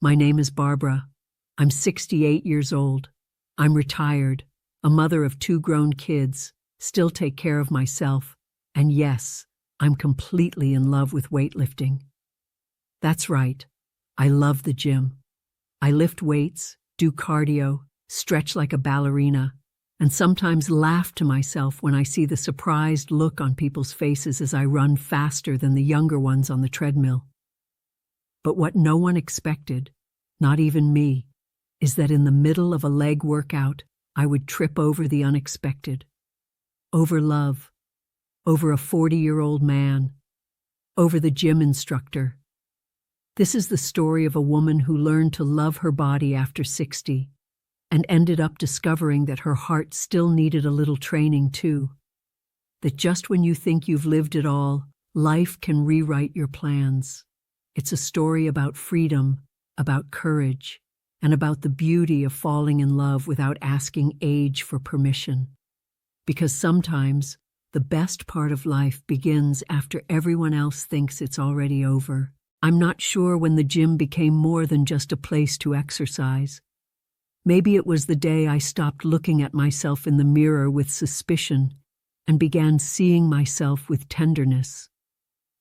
My name is Barbara. I'm 68 years old. I'm retired, a mother of 2 grown kids, still take care of myself, and yes, I'm completely in love with weightlifting. That's right, I love the gym. I lift weights, do cardio, stretch like a ballerina, and sometimes laugh to myself when I see the surprised look on people's faces as I run faster than the younger ones on the treadmill. But what no one expected, not even me, is that in the middle of a leg workout, I would trip over the unexpected. Over love, over a 40-year-old man, over the gym instructor. This is the story of a woman who learned to love her body after 60 and ended up discovering that her heart still needed a little training too. That just when you think you've lived it all, life can rewrite your plans. It's a story about freedom, about courage, and about the beauty of falling in love without asking age for permission. Because sometimes, the best part of life begins after everyone else thinks it's already over. I'm not sure when the gym became more than just a place to exercise. Maybe it was the day I stopped looking at myself in the mirror with suspicion and began seeing myself with tenderness.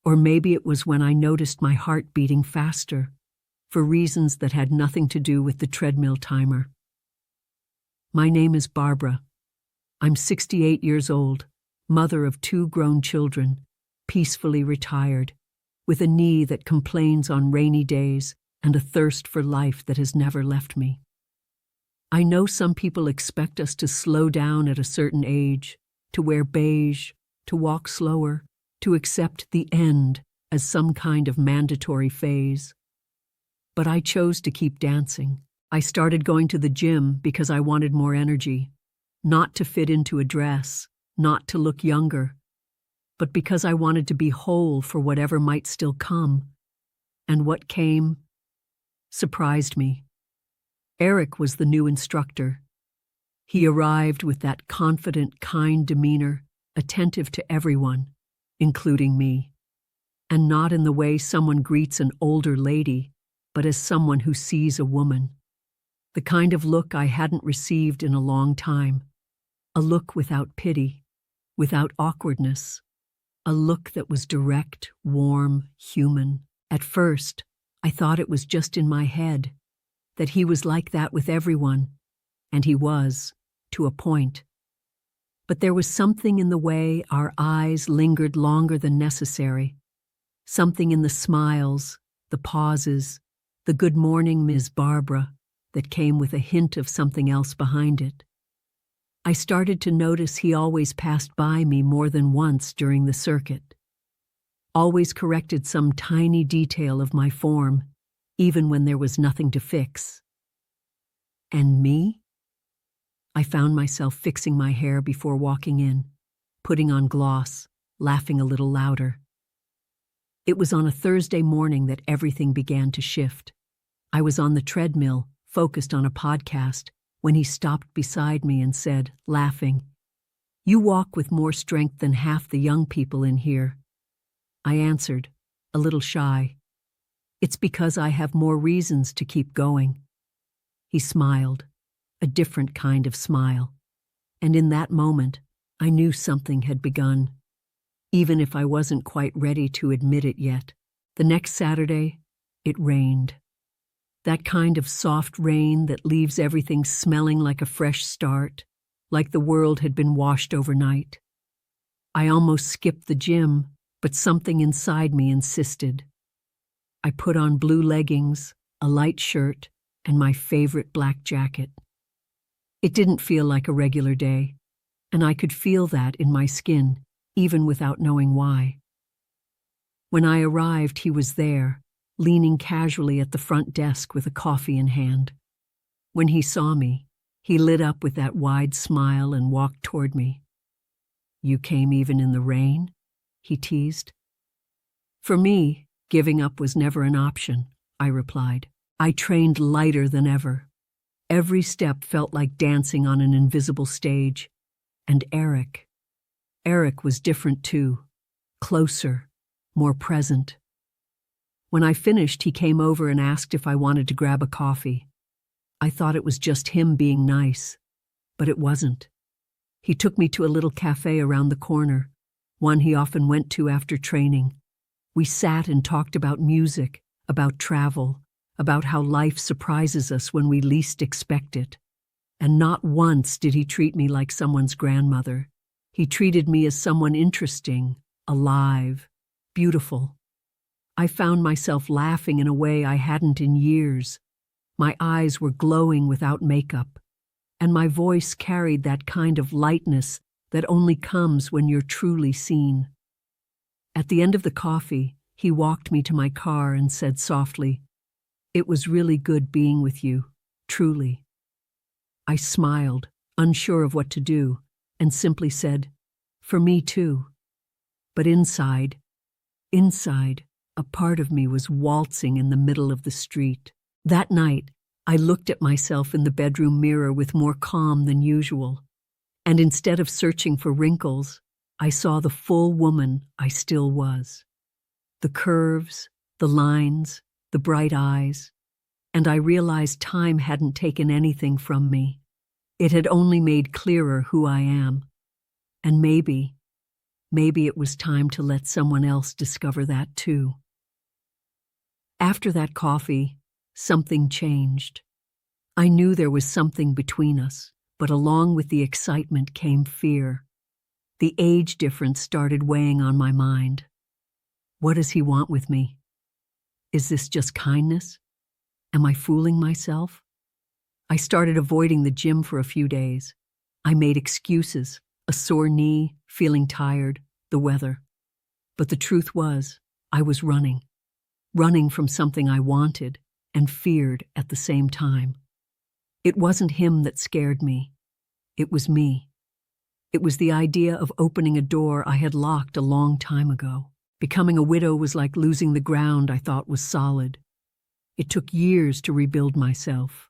Or maybe it was when I noticed my heart beating faster, for reasons that had nothing to do with the treadmill timer. My name is Barbara. I'm 68 years old, mother of 2 grown children, peacefully retired, with a knee that complains on rainy days and a thirst for life that has never left me. I know some people expect us to slow down at a certain age, to wear beige, to walk slower, to accept the end as some kind of mandatory phase. But I chose to keep dancing. I started going to the gym because I wanted more energy, not to fit into a dress, not to look younger, but because I wanted to be whole for whatever might still come. And what came surprised me. Eric was the new instructor. He arrived with that confident, kind demeanor, attentive to everyone, including me, and not in the way someone greets an older lady, but as someone who sees a woman. The kind of look I hadn't received in a long time. A look without pity, without awkwardness. A look that was direct, warm, human. At first, I thought it was just in my head, that he was like that with everyone, and he was, to a point. But there was something in the way our eyes lingered longer than necessary, something in the smiles, the pauses, the "Good morning, Ms. Barbara," that came with a hint of something else behind it. I started to notice he always passed by me more than once during the circuit, always corrected some tiny detail of my form, even when there was nothing to fix. And me? I found myself fixing my hair before walking in, putting on gloss, laughing a little louder. It was on a Thursday morning that everything began to shift. I was on the treadmill, focused on a podcast, when he stopped beside me and said, laughing, "You walk with more strength than half the young people in here." I answered, a little shy, "It's because I have more reasons to keep going." He smiled, a different kind of smile, and in that moment, I knew something had begun, even if I wasn't quite ready to admit it yet. The next Saturday, it rained. That kind of soft rain that leaves everything smelling like a fresh start, like the world had been washed overnight. I almost skipped the gym, but something inside me insisted. I put on blue leggings, a light shirt, and my favorite black jacket. It didn't feel like a regular day, and I could feel that in my skin, even without knowing why. When I arrived, he was there, leaning casually at the front desk with a coffee in hand. When he saw me, he lit up with that wide smile and walked toward me. "You came even in the rain?" he teased. "For me, giving up was never an option," I replied. I trained lighter than ever. Every step felt like dancing on an invisible stage. And Eric was different too, closer, more present. When I finished, he came over and asked if I wanted to grab a coffee. I thought it was just him being nice, but it wasn't. He took me to a little cafe around the corner, one he often went to after training. We sat and talked about music, about travel, about how life surprises us when we least expect it. And not once did he treat me like someone's grandmother. He treated me as someone interesting, alive, beautiful. I found myself laughing in a way I hadn't in years. My eyes were glowing without makeup, and my voice carried that kind of lightness that only comes when you're truly seen. At the end of the coffee, he walked me to my car and said softly, "It was really good being with you, truly." I smiled, unsure of what to do, and simply said, "For me too." But inside, a part of me was waltzing in the middle of the street. That night, I looked at myself in the bedroom mirror with more calm than usual, and instead of searching for wrinkles, I saw the full woman I still was. The curves, the lines, the bright eyes, and I realized time hadn't taken anything from me. It had only made clearer who I am. And maybe it was time to let someone else discover that too. After that coffee, something changed. I knew there was something between us, but along with the excitement came fear. The age difference started weighing on my mind. What does he want with me? Is this just kindness? Am I fooling myself? I started avoiding the gym for a few days. I made excuses, a sore knee, feeling tired, the weather. But the truth was, I was running from something I wanted and feared at the same time. It wasn't him that scared me. It was me. It was the idea of opening a door I had locked a long time ago. Becoming a widow was like losing the ground I thought was solid. It took years to rebuild myself.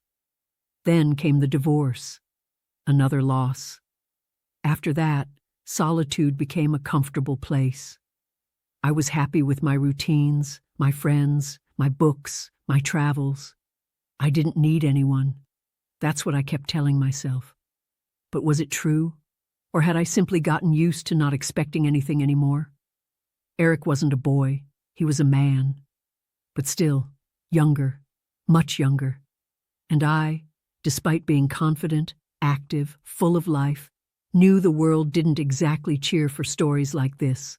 Then came the divorce, another loss. After that, solitude became a comfortable place. I was happy with my routines, my friends, my books, my travels. I didn't need anyone. That's what I kept telling myself. But was it true? Or had I simply gotten used to not expecting anything anymore? Eric wasn't a boy, he was a man. But still, younger, much younger. And I, despite being confident, active, full of life, knew the world didn't exactly cheer for stories like this.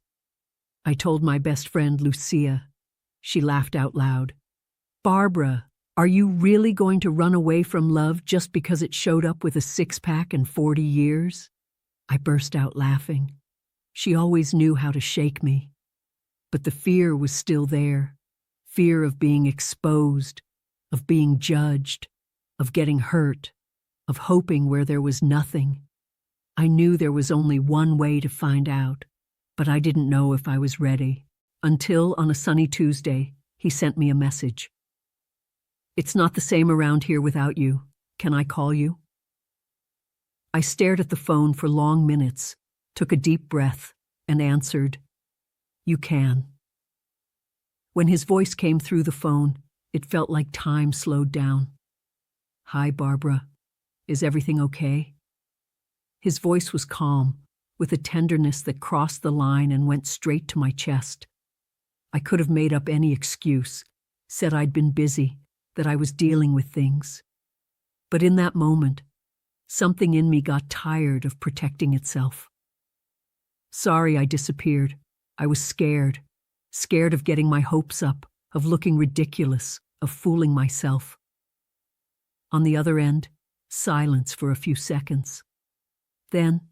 I told my best friend, Lucia. She laughed out loud. "Barbara, are you really going to run away from love just because it showed up with a six-pack and 40 years? I burst out laughing. She always knew how to shake me. But the fear was still there. Fear of being exposed, of being judged, of getting hurt, of hoping where there was nothing. I knew there was only one way to find out, but I didn't know if I was ready. Until on a sunny Tuesday, he sent me a message. "It's not the same around here without you. Can I call you?" I stared at the phone for long minutes, took a deep breath, and answered, "You can." When his voice came through the phone, it felt like time slowed down. "Hi, Barbara. Is everything okay?" His voice was calm, with a tenderness that crossed the line and went straight to my chest. I could have made up any excuse, said I'd been busy, that I was dealing with things. But in that moment, something in me got tired of protecting itself. Sorry I disappeared. I was scared of getting my hopes up, of looking ridiculous, of fooling myself. On the other end, silence for a few seconds. Then,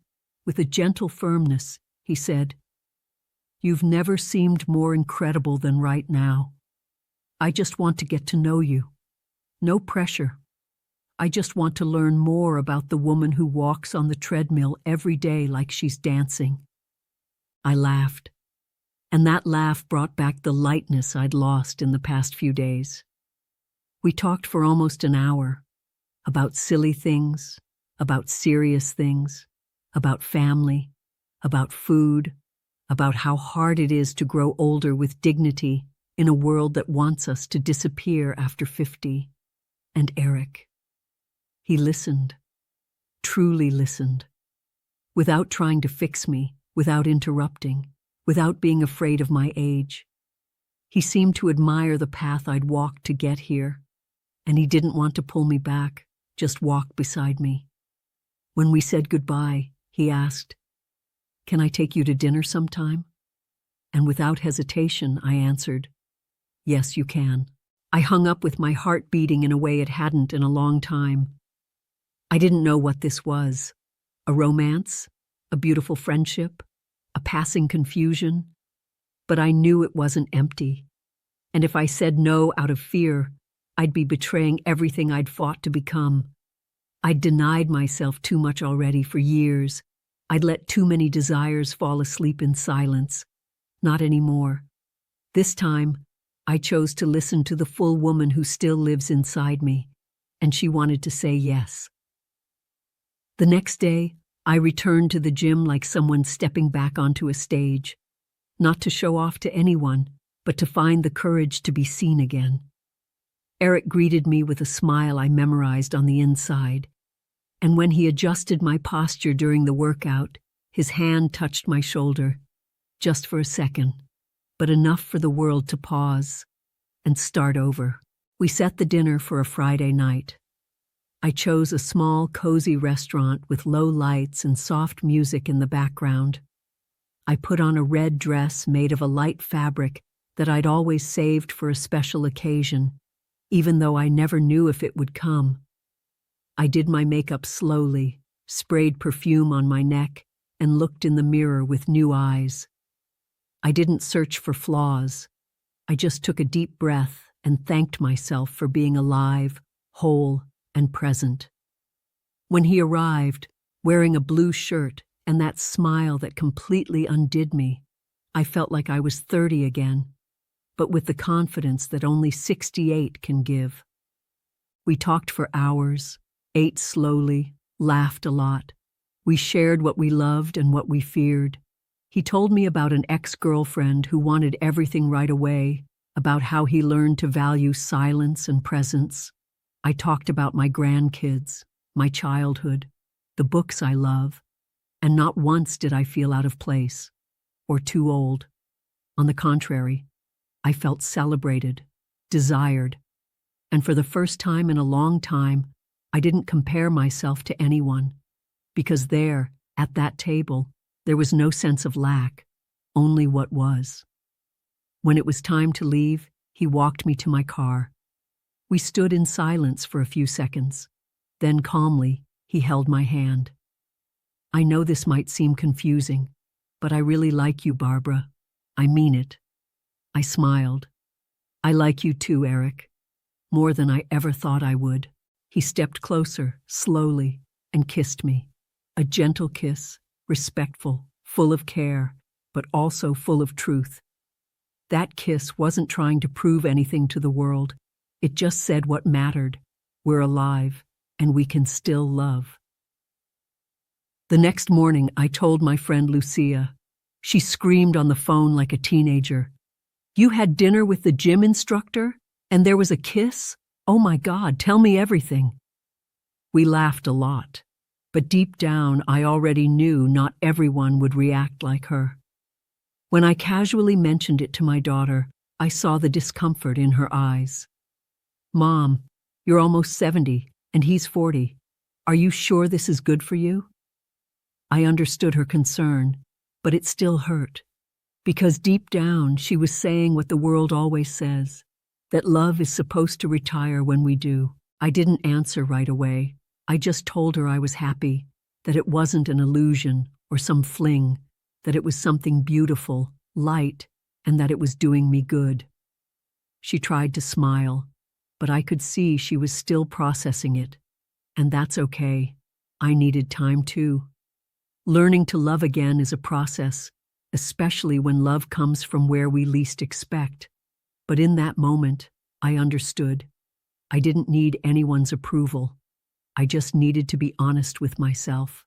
with a gentle firmness, he said, "You've never seemed more incredible than right now. I just want to get to know you. No pressure. I just want to learn more about the woman who walks on the treadmill every day like she's dancing." I laughed, and that laugh brought back the lightness I'd lost in the past few days. We talked for almost an hour, about silly things, about serious things, about family, about food, about how hard it is to grow older with dignity in a world that wants us to disappear after 50. And Eric. He listened, truly listened, without trying to fix me, without interrupting, without being afraid of my age. He seemed to admire the path I'd walked to get here, and he didn't want to pull me back, just walk beside me. When we said goodbye, he asked, "Can I take you to dinner sometime?" And without hesitation, I answered, "Yes, you can." I hung up with my heart beating in a way it hadn't in a long time. I didn't know what this was. A romance? A beautiful friendship? A passing confusion? But I knew it wasn't empty. And if I said no out of fear, I'd be betraying everything I'd fought to become. I'd denied myself too much already for years. I'd let too many desires fall asleep in silence. Not anymore. This time, I chose to listen to the full woman who still lives inside me, and she wanted to say yes. The next day, I returned to the gym like someone stepping back onto a stage, not to show off to anyone, but to find the courage to be seen again. Eric greeted me with a smile I memorized on the inside, and when he adjusted my posture during the workout, his hand touched my shoulder, just for a second, but enough for the world to pause and start over. We set the dinner for a Friday night. I chose a small, cozy restaurant with low lights and soft music in the background. I put on a red dress made of a light fabric that I'd always saved for a special occasion, even though I never knew if it would come. I did my makeup slowly, sprayed perfume on my neck, and looked in the mirror with new eyes. I didn't search for flaws. I just took a deep breath and thanked myself for being alive, whole, and present. When he arrived, wearing a blue shirt and that smile that completely undid me, I felt like I was 30 again, but with the confidence that only 68 can give. We talked for hours, ate slowly, laughed a lot. We shared what we loved and what we feared. He told me about an ex-girlfriend who wanted everything right away, about how he learned to value silence and presence. I talked about my grandkids, my childhood, the books I love, and not once did I feel out of place or too old. On the contrary, I felt celebrated, desired, and for the first time in a long time, I didn't compare myself to anyone, because there, at that table, there was no sense of lack, only what was. When it was time to leave, he walked me to my car. We stood in silence for a few seconds. Then calmly, he held my hand. "I know this might seem confusing, but I really like you, Barbara. I mean it." I smiled. "I like you too, Eric. More than I ever thought I would." He stepped closer, slowly, and kissed me. A gentle kiss, respectful, full of care, but also full of truth. That kiss wasn't trying to prove anything to the world. It just said what mattered. We're alive, and we can still love. The next morning, I told my friend Lucia. She screamed on the phone like a teenager. "You had dinner with the gym instructor? And there was a kiss? Oh my God, tell me everything." We laughed a lot, but deep down I already knew not everyone would react like her. When I casually mentioned it to my daughter, I saw the discomfort in her eyes. "Mom, you're almost 70, and he's 40. Are you sure this is good for you?" I understood her concern, but it still hurt, because deep down she was saying what the world always says, that love is supposed to retire when we do. I didn't answer right away. I just told her I was happy, that it wasn't an illusion or some fling, that it was something beautiful, light, and that it was doing me good. She tried to smile, but I could see she was still processing it. And that's okay. I needed time too. Learning to love again is a process, especially when love comes from where we least expect. But in that moment, I understood. I didn't need anyone's approval. I just needed to be honest with myself.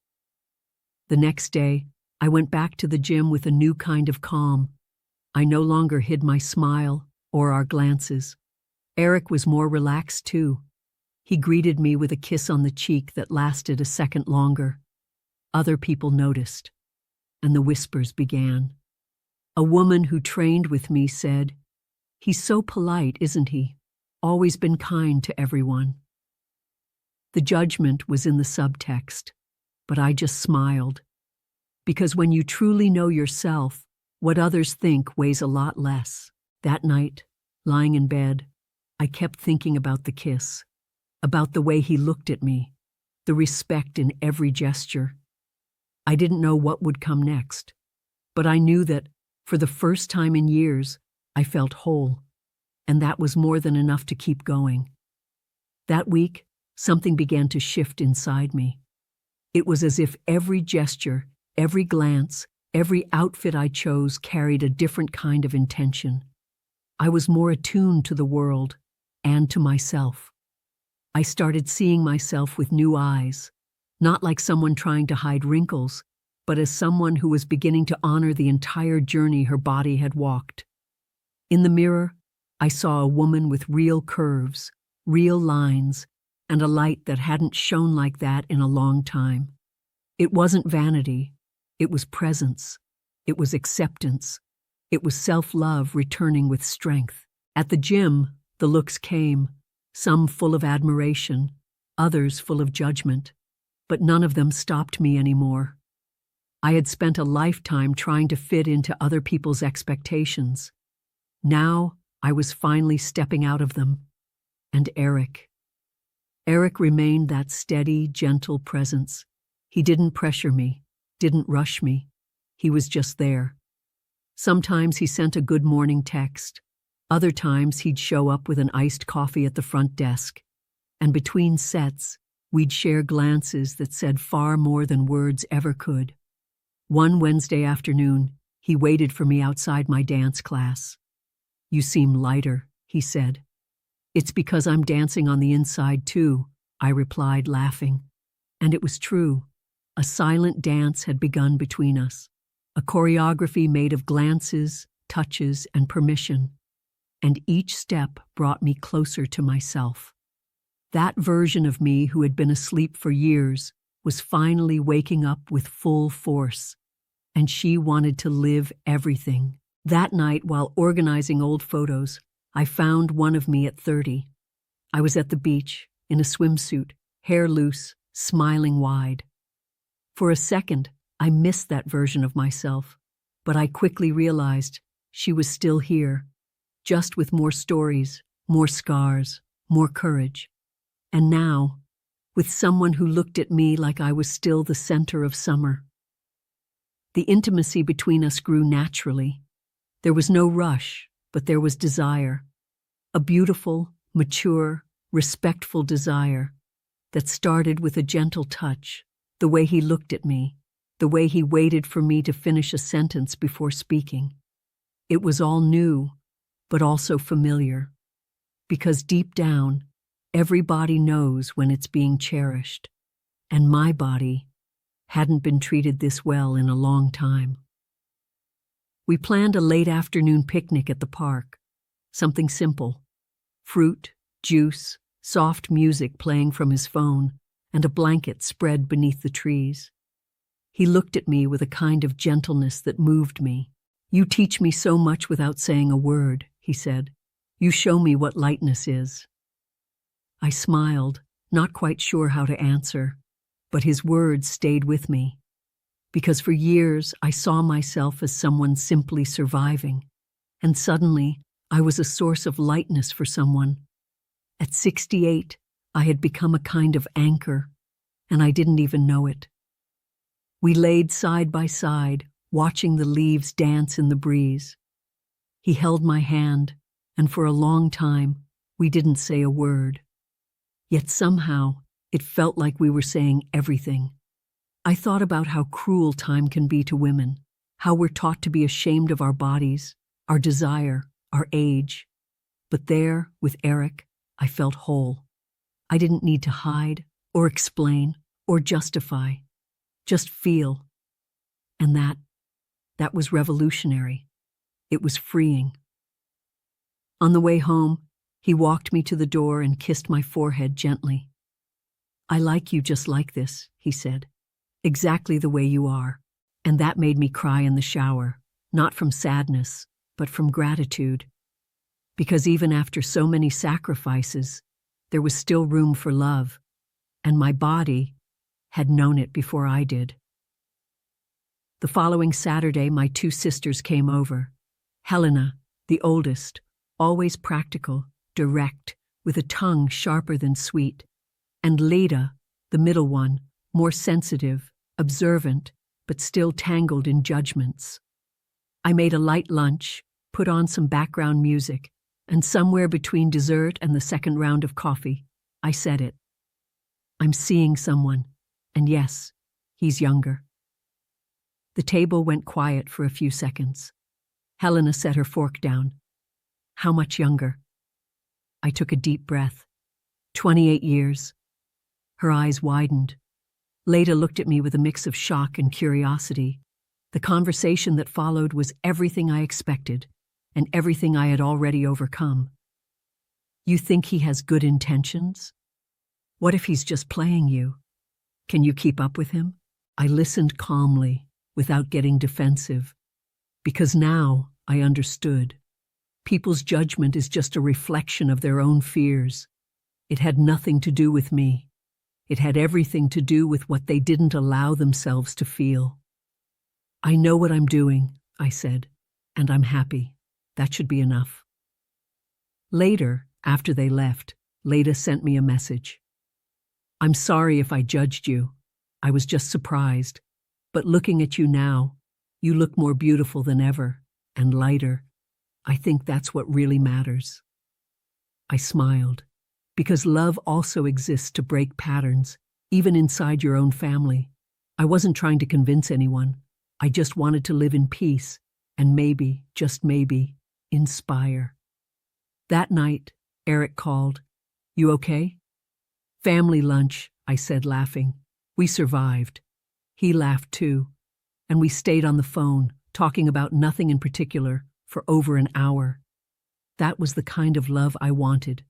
The next day, I went back to the gym with a new kind of calm. I no longer hid my smile, or our glances. Eric was more relaxed too. He greeted me with a kiss on the cheek that lasted a second longer. Other people noticed, and the whispers began. A woman who trained with me said, "He's so polite, isn't he? Always been kind to everyone." The judgment was in the subtext, but I just smiled. Because when you truly know yourself, what others think weighs a lot less. That night, lying in bed, I kept thinking about the kiss, about the way he looked at me, the respect in every gesture. I didn't know what would come next, but I knew that, for the first time in years, I felt whole, and that was more than enough to keep going. That week, something began to shift inside me. It was as if every gesture, every glance, every outfit I chose carried a different kind of intention. I was more attuned to the world and to myself. I started seeing myself with new eyes, not like someone trying to hide wrinkles, but as someone who was beginning to honor the entire journey her body had walked. In the mirror, I saw a woman with real curves, real lines, and a light that hadn't shone like that in a long time. It wasn't vanity, it was presence, it was acceptance, it was self-love returning with strength. At the gym, the looks came, some full of admiration, others full of judgment, but none of them stopped me anymore. I had spent a lifetime trying to fit into other people's expectations. Now I was finally stepping out of them. And Eric. Eric remained that steady, gentle presence. He didn't pressure me, didn't rush me. He was just there. Sometimes he sent a good morning text. Other times he'd show up with an iced coffee at the front desk. And between sets, we'd share glances that said far more than words ever could. One Wednesday afternoon, he waited for me outside my dance class. "You seem lighter," he said. "It's because I'm dancing on the inside too," I replied, laughing. And it was true. A silent dance had begun between us, a choreography made of glances, touches, and permission. And each step brought me closer to myself. That version of me who had been asleep for years was finally waking up with full force, and she wanted to live everything. That night, while organizing old photos, I found one of me at 30. I was at the beach, in a swimsuit, hair loose, smiling wide. For a second, I missed that version of myself, but I quickly realized she was still here, just with more stories, more scars, more courage. And now, with someone who looked at me like I was still the center of summer. The intimacy between us grew naturally. There was no rush, but there was desire. A beautiful, mature, respectful desire that started with a gentle touch, the way he looked at me, the way he waited for me to finish a sentence before speaking. It was all new, but also familiar, because deep down, every body knows when it's being cherished, and my body hadn't been treated this well in a long time. We planned a late afternoon picnic at the park, something simple: fruit, juice, soft music playing from his phone, and a blanket spread beneath the trees. He looked at me with a kind of gentleness that moved me. "You teach me so much without saying a word," he said. "You show me what lightness is." I smiled, not quite sure how to answer, but his words stayed with me. Because for years I saw myself as someone simply surviving, and suddenly I was a source of lightness for someone. At 68, I had become a kind of anchor, and I didn't even know it. We laid side by side, watching the leaves dance in the breeze. He held my hand, and for a long time, we didn't say a word. Yet somehow, it felt like we were saying everything. I thought about how cruel time can be to women, how we're taught to be ashamed of our bodies, our desire, our age. But there, with Eric, I felt whole. I didn't need to hide, or explain, or justify. Just feel. And that was revolutionary. It was freeing. On the way home, he walked me to the door and kissed my forehead gently. "I like you just like this," he said. "Exactly the way you are." And that made me cry in the shower, not from sadness, but from gratitude. Because even after so many sacrifices, there was still room for love, and my body had known it before I did. The following Saturday, my two sisters came over. Helena, the oldest, always practical, direct, with a tongue sharper than sweet, and Leda, the middle one, more sensitive, observant, but still tangled in judgments. I made a light lunch, put on some background music, and somewhere between dessert and the second round of coffee, I said it. "I'm seeing someone, and yes, he's younger." The table went quiet for a few seconds. Helena set her fork down. "How much younger?" I took a deep breath. 28 years. Her eyes widened. Leda looked at me with a mix of shock and curiosity. The conversation that followed was everything I expected, and everything I had already overcome. "You think he has good intentions? What if he's just playing you? Can you keep up with him?" I listened calmly, without getting defensive, because now I understood. People's judgment is just a reflection of their own fears. It had nothing to do with me. It had everything to do with what they didn't allow themselves to feel. "I know what I'm doing," I said, "and I'm happy. That should be enough." Later, after they left, Leda sent me a message. "I'm sorry if I judged you. I was just surprised. But looking at you now, you look more beautiful than ever, and lighter. I think that's what really matters." I smiled, because love also exists to break patterns, even inside your own family. I wasn't trying to convince anyone. I just wanted to live in peace, and maybe, just maybe, inspire. That night, Eric called. "You okay?" "Family lunch," I said, laughing. "We survived." He laughed too, and we stayed on the phone, talking about nothing in particular, for over an hour. That was the kind of love I wanted,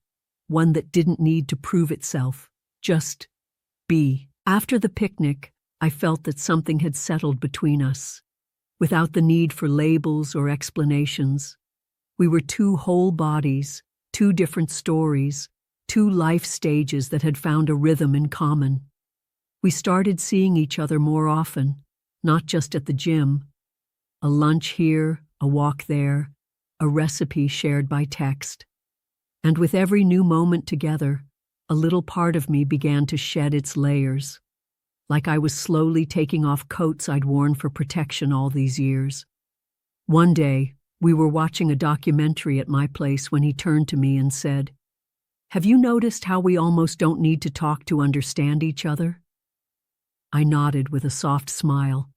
one that didn't need to prove itself, just be. After the picnic, I felt that something had settled between us, without the need for labels or explanations. We were two whole bodies, two different stories, two life stages that had found a rhythm in common. We started seeing each other more often, not just at the gym. A lunch here, a walk there, a recipe shared by text. And with every new moment together, a little part of me began to shed its layers, like I was slowly taking off coats I'd worn for protection all these years. One day, we were watching a documentary at my place when he turned to me and said, "Have you noticed how we almost don't need to talk to understand each other?" I nodded with a soft smile.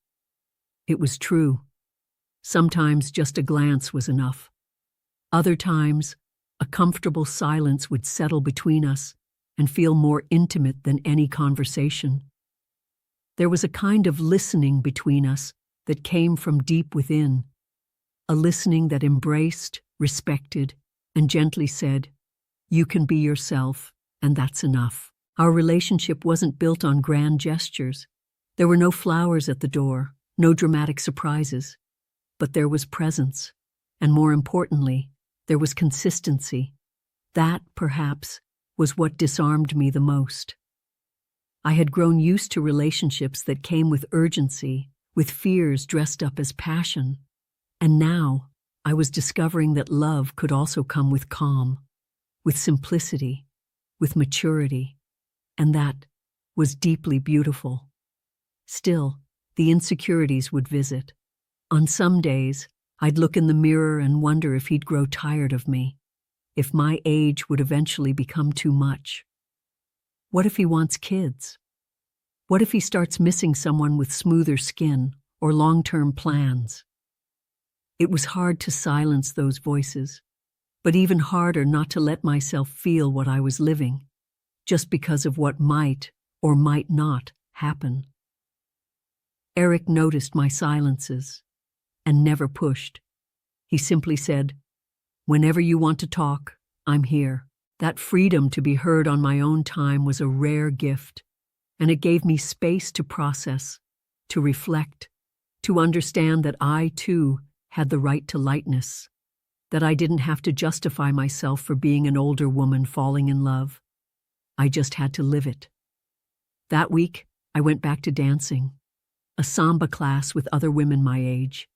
It was true. Sometimes just a glance was enough. Other times, a comfortable silence would settle between us and feel more intimate than any conversation. There was a kind of listening between us that came from deep within, a listening that embraced, respected, and gently said, "You can be yourself, and that's enough." Our relationship wasn't built on grand gestures. There were no flowers at the door, no dramatic surprises. But there was presence, and more importantly, there was consistency. That, perhaps, was what disarmed me the most. I had grown used to relationships that came with urgency, with fears dressed up as passion. And now, I was discovering that love could also come with calm, with simplicity, with maturity, and that was deeply beautiful. Still, the insecurities would visit. On some days, I'd look in the mirror and wonder if he'd grow tired of me, if my age would eventually become too much. What if he wants kids? What if he starts missing someone with smoother skin or long-term plans? It was hard to silence those voices, but even harder not to let myself feel what I was living, just because of what might or might not happen. Eric noticed my silences and never pushed. He simply said, Whenever you want to talk, I'm here. That freedom to be heard on my own time was a rare gift, and it gave me space to process, to reflect, to understand that I, too, had the right to lightness, that I didn't have to justify myself for being an older woman falling in love. I just had to live it. That week, I went back to dancing, a samba class with other women my age.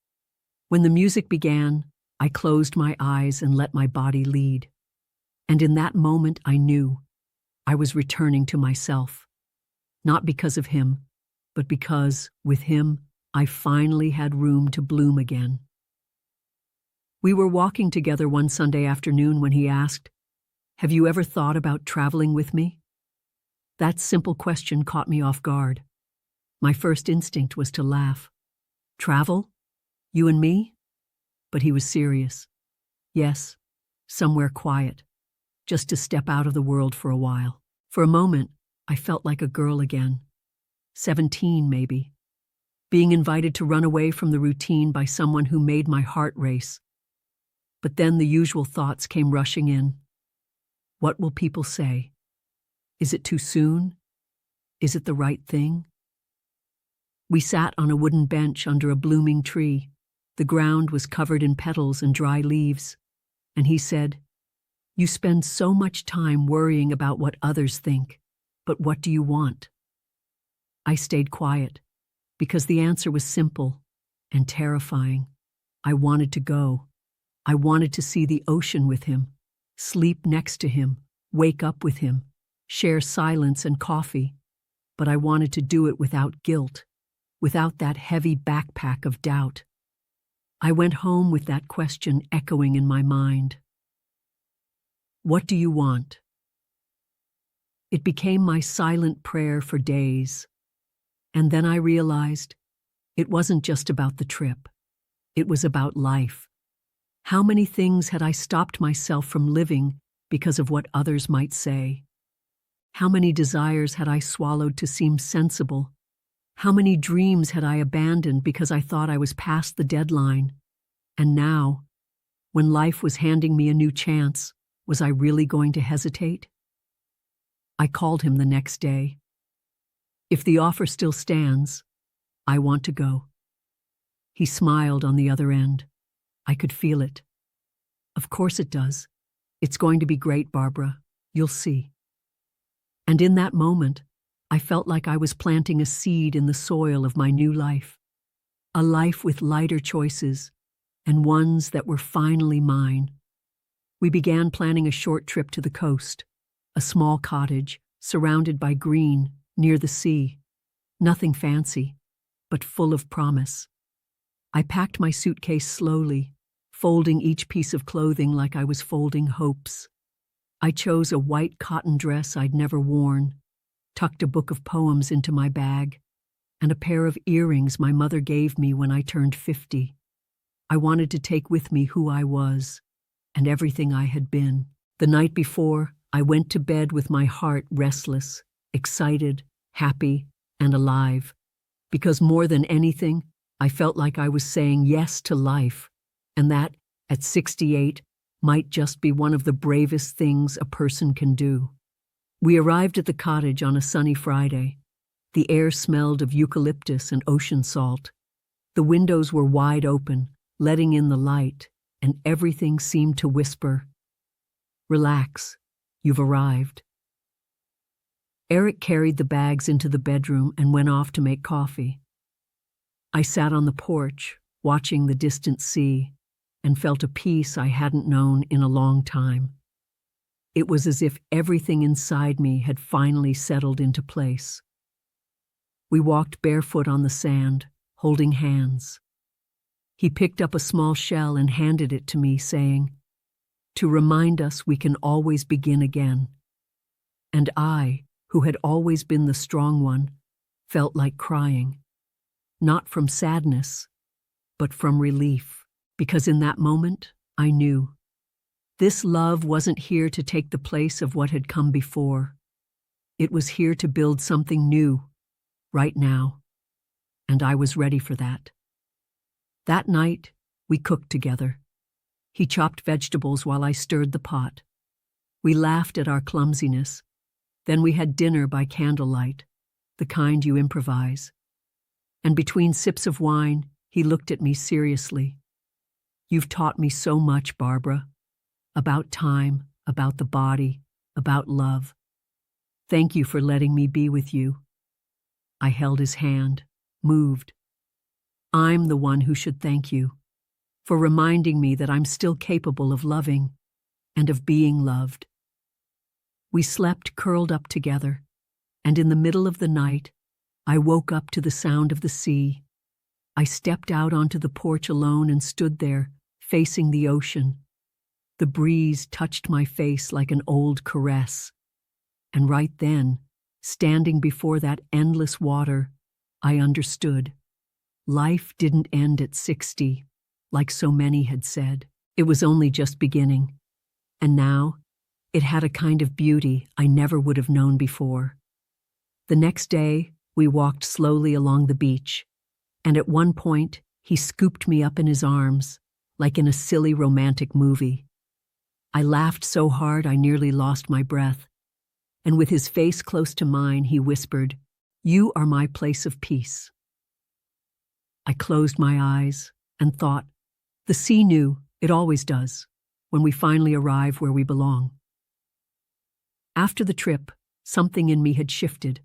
When the music began, I closed my eyes and let my body lead. And in that moment, I knew I was returning to myself. Not because of him, but because, with him, I finally had room to bloom again. We were walking together one Sunday afternoon when he asked, "Have you ever thought about traveling with me?" That simple question caught me off guard. My first instinct was to laugh. Travel? You and me? But he was serious. Yes, somewhere quiet, just to step out of the world for a while. For a moment, I felt like a girl again. 17, maybe. Being invited to run away from the routine by someone who made my heart race. But then the usual thoughts came rushing in. What will people say? Is it too soon? Is it the right thing? We sat on a wooden bench under a blooming tree. The ground was covered in petals and dry leaves. And he said, "You spend so much time worrying about what others think, but what do you want?" I stayed quiet, because the answer was simple and terrifying. I wanted to go. I wanted to see the ocean with him, sleep next to him, wake up with him, share silence and coffee. But I wanted to do it without guilt, without that heavy backpack of doubt. I went home with that question echoing in my mind. What do you want? It became my silent prayer for days. And then I realized it wasn't just about the trip. It was about life. How many things had I stopped myself from living because of what others might say? How many desires had I swallowed to seem sensible? How many dreams had I abandoned because I thought I was past the deadline? And now, when life was handing me a new chance, was I really going to hesitate? I called him the next day. If the offer still stands, I want to go. He smiled on the other end. I could feel it. Of course it does. It's going to be great, Barbara. You'll see. And in that moment, I felt like I was planting a seed in the soil of my new life. A life with lighter choices, and ones that were finally mine. We began planning a short trip to the coast, a small cottage surrounded by green near the sea. Nothing fancy, but full of promise. I packed my suitcase slowly, folding each piece of clothing like I was folding hopes. I chose a white cotton dress I'd never worn, tucked a book of poems into my bag, and a pair of earrings my mother gave me when I turned 50. I wanted to take with me who I was and everything I had been. The night before, I went to bed with my heart restless, excited, happy, and alive, because more than anything, I felt like I was saying yes to life, and that, at 68, might just be one of the bravest things a person can do. We arrived at the cottage on a sunny Friday. The air smelled of eucalyptus and ocean salt. The windows were wide open, letting in the light, and everything seemed to whisper, "Relax, you've arrived." Eric carried the bags into the bedroom and went off to make coffee. I sat on the porch, watching the distant sea, and felt a peace I hadn't known in a long time. It was as if everything inside me had finally settled into place. We walked barefoot on the sand, holding hands. He picked up a small shell and handed it to me, saying, "To remind us we can always begin again." And I, who had always been the strong one, felt like crying. Not from sadness, but from relief. Because in that moment, I knew. This love wasn't here to take the place of what had come before. It was here to build something new, right now. And I was ready for that. That night, we cooked together. He chopped vegetables while I stirred the pot. We laughed at our clumsiness. Then we had dinner by candlelight, the kind you improvise. And between sips of wine, he looked at me seriously. "You've taught me so much, Barbara. About time, about the body, about love. Thank you for letting me be with you." I held his hand, moved. "I'm the one who should thank you, for reminding me that I'm still capable of loving and of being loved." We slept curled up together, and in the middle of the night, I woke up to the sound of the sea. I stepped out onto the porch alone and stood there, facing the ocean. The breeze touched my face like an old caress. And right then, standing before that endless water, I understood. Life didn't end at 60, like so many had said. It was only just beginning. And now, it had a kind of beauty I never would have known before. The next day, we walked slowly along the beach, and at one point, he scooped me up in his arms, like in a silly romantic movie. I laughed so hard I nearly lost my breath, and with his face close to mine, he whispered, "You are my place of peace." I closed my eyes and thought, the sea knew, it always does, when we finally arrive where we belong. After the trip, something in me had shifted.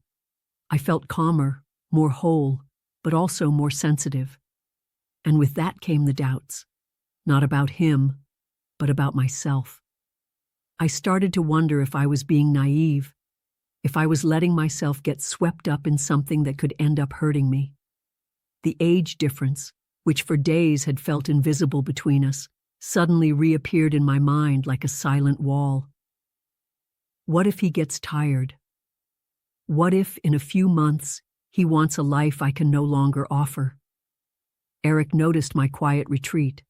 I felt calmer, more whole, but also more sensitive. And with that came the doubts, not about him, but about myself. I started to wonder if I was being naive, if I was letting myself get swept up in something that could end up hurting me. The age difference, which for days had felt invisible between us, suddenly reappeared in my mind like a silent wall. What if he gets tired? What if, in a few months, he wants a life I can no longer offer? Eric noticed my quiet retreat.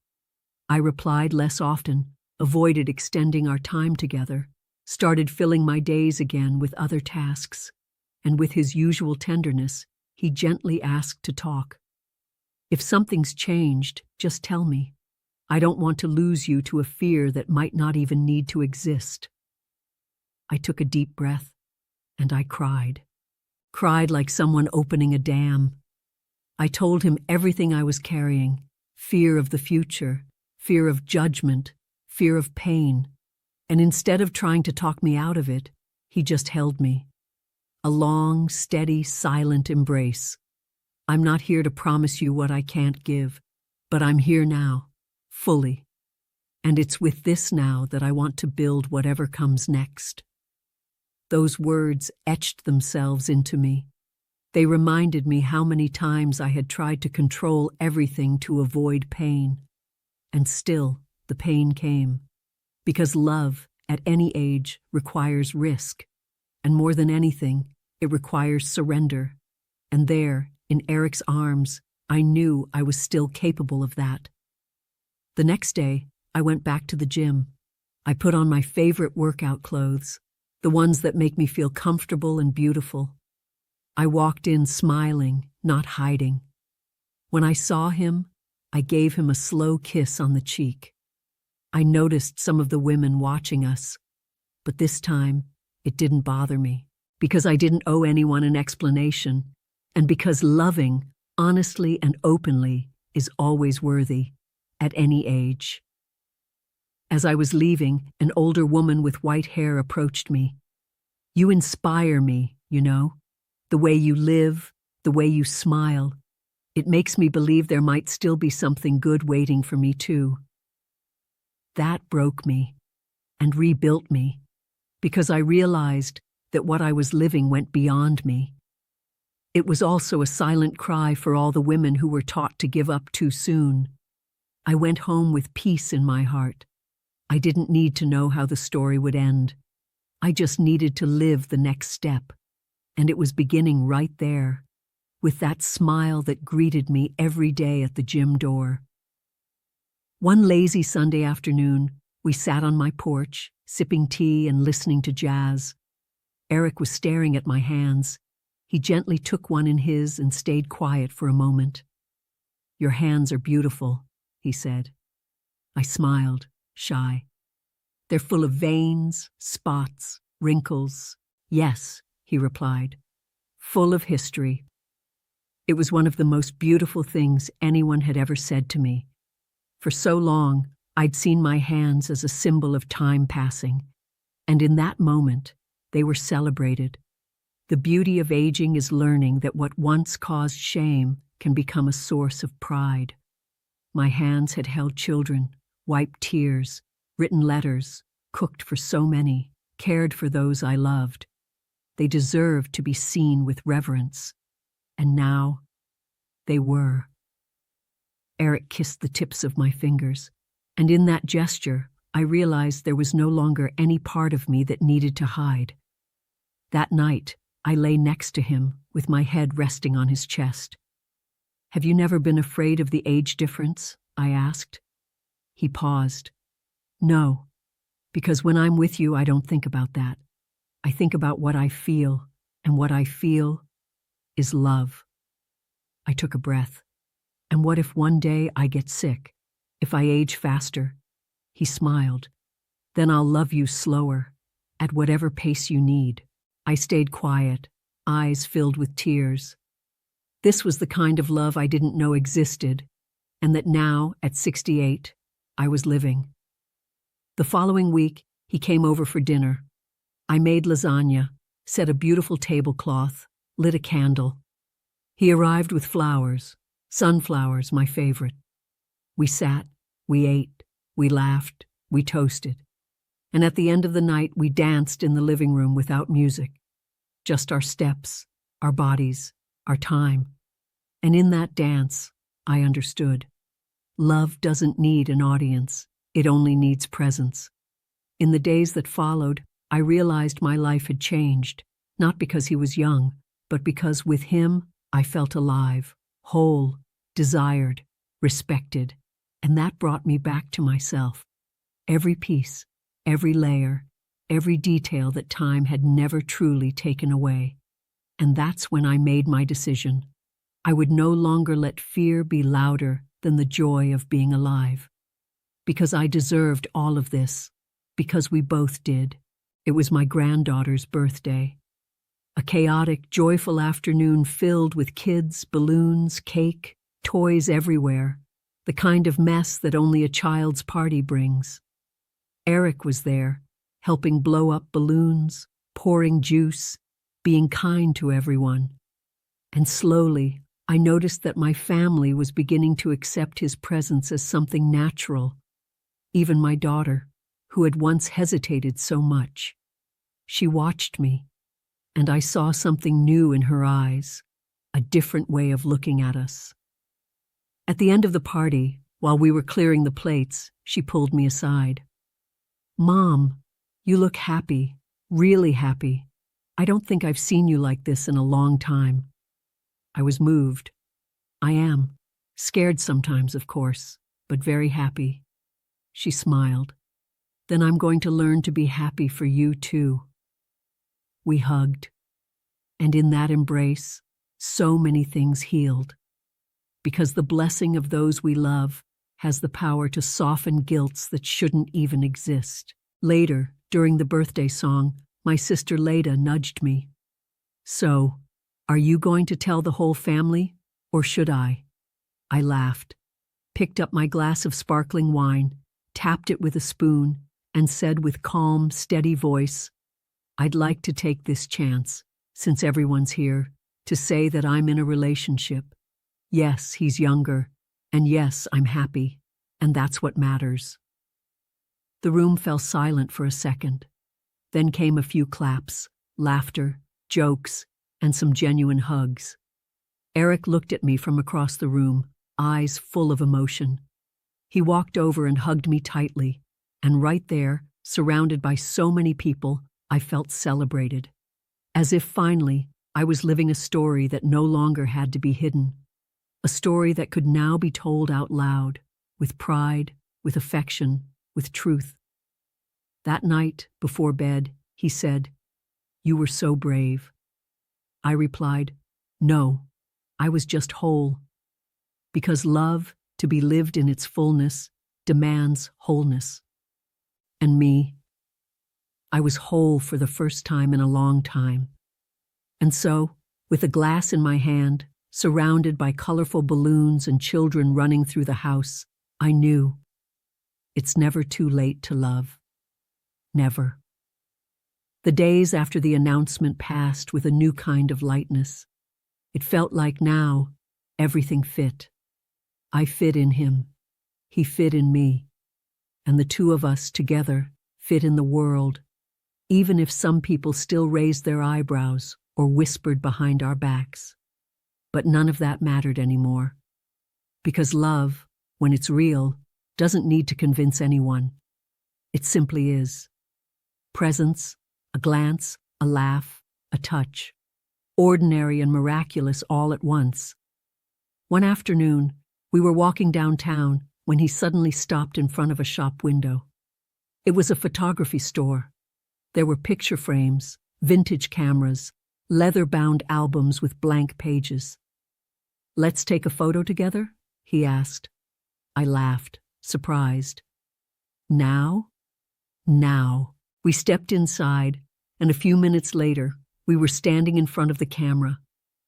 I replied less often, avoided extending our time together, started filling my days again with other tasks, and with his usual tenderness, he gently asked to talk. "If something's changed, just tell me. I don't want to lose you to a fear that might not even need to exist." I took a deep breath, and I cried. Cried like someone opening a dam. I told him everything I was carrying, fear of the future, fear of judgment, fear of pain, and instead of trying to talk me out of it, he just held me. A long, steady, silent embrace. "I'm not here to promise you what I can't give, but I'm here now, fully. And it's with this now that I want to build whatever comes next." Those words etched themselves into me. They reminded me how many times I had tried to control everything to avoid pain. And still, the pain came. Because love, at any age, requires risk. And more than anything, it requires surrender. And there, in Eric's arms, I knew I was still capable of that. The next day, I went back to the gym. I put on my favorite workout clothes, the ones that make me feel comfortable and beautiful. I walked in smiling, not hiding. When I saw him, I gave him a slow kiss on the cheek. I noticed some of the women watching us, but this time, it didn't bother me, because I didn't owe anyone an explanation, and because loving, honestly and openly, is always worthy, at any age. As I was leaving, an older woman with white hair approached me. "You inspire me, you know. The way you live, the way you smile. It makes me believe there might still be something good waiting for me too." That broke me and rebuilt me, because I realized that what I was living went beyond me. It was also a silent cry for all the women who were taught to give up too soon. I went home with peace in my heart. I didn't need to know how the story would end. I just needed to live the next step, and it was beginning right there, with that smile that greeted me every day at the gym door. One lazy Sunday afternoon, we sat on my porch, sipping tea and listening to jazz. Eric was staring at my hands. He gently took one in his and stayed quiet for a moment. "Your hands are beautiful," he said. I smiled, shy. They're full of veins, spots, wrinkles. Yes, he replied, full of history. It was one of the most beautiful things anyone had ever said to me. For so long, I'd seen my hands as a symbol of time passing, and in that moment, they were celebrated. The beauty of aging is learning that what once caused shame can become a source of pride. My hands had held children, wiped tears, written letters, cooked for so many, cared for those I loved. They deserved to be seen with reverence. And now, they were. Eric kissed the tips of my fingers, and in that gesture, I realized there was no longer any part of me that needed to hide. That night, I lay next to him, with my head resting on his chest. "Have you never been afraid of the age difference?" I asked. He paused. "No, because when I'm with you, I don't think about that. I think about what I feel, and what I feel is love." I took a breath. "And what if one day I get sick? If I age faster?" He smiled. "Then I'll love you slower, at whatever pace you need." I stayed quiet, eyes filled with tears. This was the kind of love I didn't know existed, and that now, at 68, I was living. The following week, he came over for dinner. I made lasagna, set a beautiful tablecloth, lit a candle. He arrived with flowers, sunflowers, my favorite. We sat, we ate, we laughed, we toasted. And at the end of the night, we danced in the living room without music. Just our steps, our bodies, our time. And in that dance, I understood. Love doesn't need an audience. It only needs presence. In the days that followed, I realized my life had changed, not because he was young, but because with him, I felt alive, whole, desired, respected, and that brought me back to myself. Every piece, every layer, every detail that time had never truly taken away. And that's when I made my decision. I would no longer let fear be louder than the joy of being alive. Because I deserved all of this. Because we both did. It was my granddaughter's birthday. A chaotic, joyful afternoon filled with kids, balloons, cake, toys everywhere. The kind of mess that only a child's party brings. Eric was there, helping blow up balloons, pouring juice, being kind to everyone. And slowly, I noticed that my family was beginning to accept his presence as something natural. Even my daughter, who had once hesitated so much. She watched me, and I saw something new in her eyes, a different way of looking at us. At the end of the party, while we were clearing the plates, she pulled me aside. "Mom, you look happy, really happy. I don't think I've seen you like this in a long time." I was moved. I am. Scared sometimes, of course, but very happy. She smiled. "Then I'm going to learn to be happy for you too." We hugged. And in that embrace, so many things healed. Because the blessing of those we love has the power to soften guilts that shouldn't even exist. Later, during the birthday song, my sister Leda nudged me. "So, are you going to tell the whole family, or should I?" I laughed, picked up my glass of sparkling wine, tapped it with a spoon, and said with calm, steady voice, "I'd like to take this chance, since everyone's here, to say that I'm in a relationship. Yes, he's younger, and yes, I'm happy, and that's what matters." The room fell silent for a second. Then came a few claps, laughter, jokes, and some genuine hugs. Eric looked at me from across the room, eyes full of emotion. He walked over and hugged me tightly, and right there, surrounded by so many people, I felt celebrated. As if finally, I was living a story that no longer had to be hidden. A story that could now be told out loud, with pride, with affection, with truth. That night, before bed, he said, "You were so brave." I replied, "No, I was just whole." Because love, to be lived in its fullness, demands wholeness. And me, I was whole for the first time in a long time. And so, with a glass in my hand, surrounded by colorful balloons and children running through the house, I knew it's never too late to love. Never. The days after the announcement passed with a new kind of lightness. It felt like now everything fit. I fit in him. He fit in me. And the two of us together fit in the world, even if some people still raised their eyebrows or whispered behind our backs. But none of that mattered anymore. Because love, when it's real, doesn't need to convince anyone. It simply is. Presence, a glance, a laugh, a touch. Ordinary and miraculous all at once. One afternoon, we were walking downtown when he suddenly stopped in front of a shop window. It was a photography store. There were picture frames, vintage cameras, leather-bound albums with blank pages. "Let's take a photo together?" he asked. I laughed, surprised. Now? Now. We stepped inside, and a few minutes later, we were standing in front of the camera,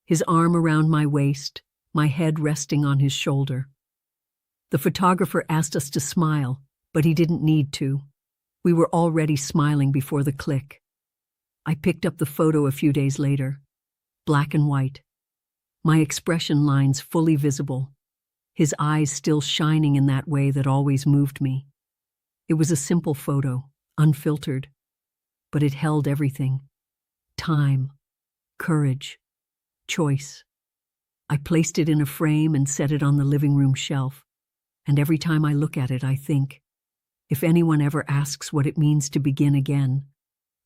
his arm around my waist, my head resting on his shoulder. The photographer asked us to smile, but he didn't need to. We were already smiling before the click. I picked up the photo a few days later, black and white, my expression lines fully visible, his eyes still shining in that way that always moved me. It was a simple photo, unfiltered, but it held everything: time, courage, choice. I placed it in a frame and set it on the living room shelf, and every time I look at it, I think, if anyone ever asks what it means to begin again,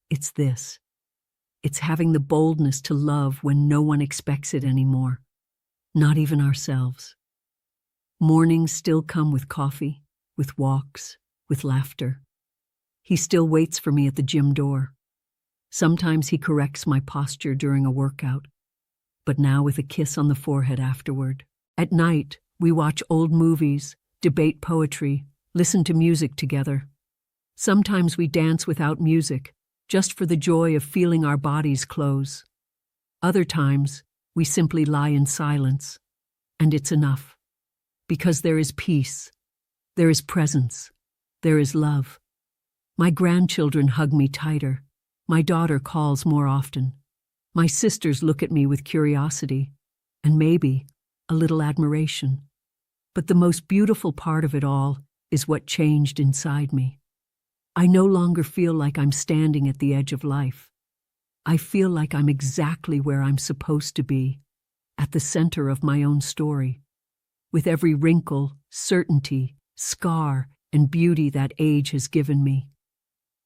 it's this. It's having the boldness to love when no one expects it anymore, not even ourselves. Mornings still come with coffee, with walks, with laughter. He still waits for me at the gym door. Sometimes he corrects my posture during a workout, but now with a kiss on the forehead afterward. At night, we watch old movies, debate poetry, listen to music together. Sometimes we dance without music, just for the joy of feeling our bodies close. Other times, we simply lie in silence, and it's enough. Because there is peace, there is presence, there is love. My grandchildren hug me tighter. My daughter calls more often. My sisters look at me with curiosity, and maybe a little admiration. But the most beautiful part of it all is what changed inside me. I no longer feel like I'm standing at the edge of life. I feel like I'm exactly where I'm supposed to be, at the center of my own story, with every wrinkle, certainty, scar, and beauty that age has given me.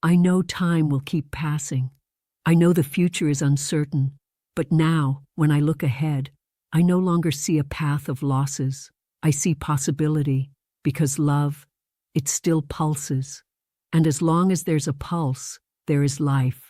I know time will keep passing. I know the future is uncertain, but now, when I look ahead, I no longer see a path of losses. I see possibility, because love, it still pulses. And as long as there's a pulse, there is life.